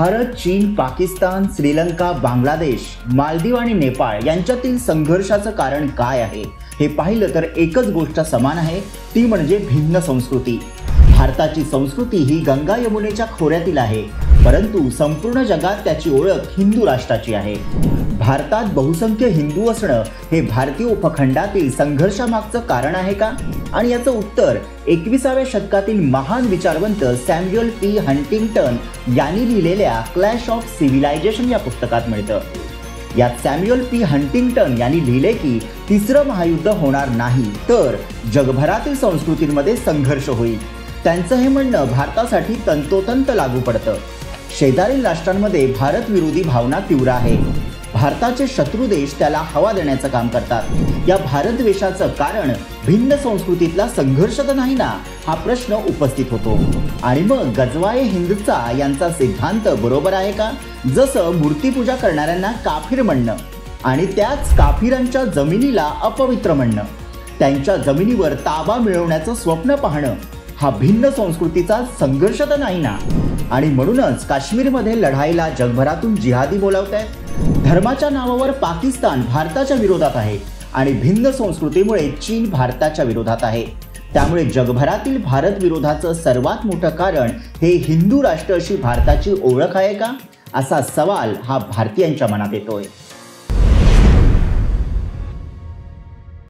भारत, चीन, पाकिस्तान, श्रीलंका, बांगलादेश, मालदीव आणि नेपाळ यांच्यातील संघर्षाचं कारण काय आहे हे पाहिलं तर एकच गोष्ट समान आहे, ती म्हणजे भिन्न संस्कृती। भारताची संस्कृती ही गंगा यमुनेच्या खोऱ्यातील आहे, परंतु संपूर्ण जगात त्याची ओळख हिंदू राष्ट्राची आहे। भारतात बहुसंख्य हिंदू असणं हे भारतीय उपखंडातील संघर्षामागचं कारण आहे का? आणि याचं उत्तर 21व्या शतकातील महान विचारवंत सॅम्युअल पी हंटिंग्टन यांनी लिहिलेल्या क्लॅश ऑफ सिव्हिलायझेशन या पुस्तकात मिळतं। यात सॅम्युअल पी हंटिंग्टन यांनी लिहिले की तिसरं महायुद्ध होणार नाही तर जगभरातील संस्कृतींमध्ये संघर्ष होईल। त्यांचं हे म्हणणं भारतासाठी तंतोतंत लागू पडतं। शेजारील राष्ट्रांमध्ये भारत विरोधी भावना तीव्र आहे। भारताचे शत्रू देश त्याला हवा देण्याचं काम करतात। या भारत द्वेषाचं कारण भिन्न संस्कृतीतला संघर्ष तर नाही ना, हा प्रश्न उपस्थित होतो। आणि मग गजवाये हिंदचा यांचा सिद्धांत बरोबर आहे का? जसं मूर्तीपूजा करणाऱ्यांना काफिर म्हणणं आणि त्याच काफिरांच्या जमिनीला अपवित्र म्हणणं, त्यांच्या जमिनीवर ताबा मिळवण्याचं स्वप्न पाहणं, हा भिन्न संस्कृतीचा संघर्ष तर नाही ना। आणि म्हणूनच काश्मीरमध्ये लढाईला जगभरातून जिहादी बोलावतायत। धर्माच्या नावावर पाकिस्तान भारताच्या विरोधात आहे आणि भिन्न संस्कृतीमुळे चीन भारताच्या विरोधात आहे। त्यामुळे जगभरातील भारत विरोधाचं सर्वात मोठं कारण हे हिंदू राष्ट्र अशी भारताची ओळख आहे का, असा सवाल हा भारतीयांच्या मनात येतोय।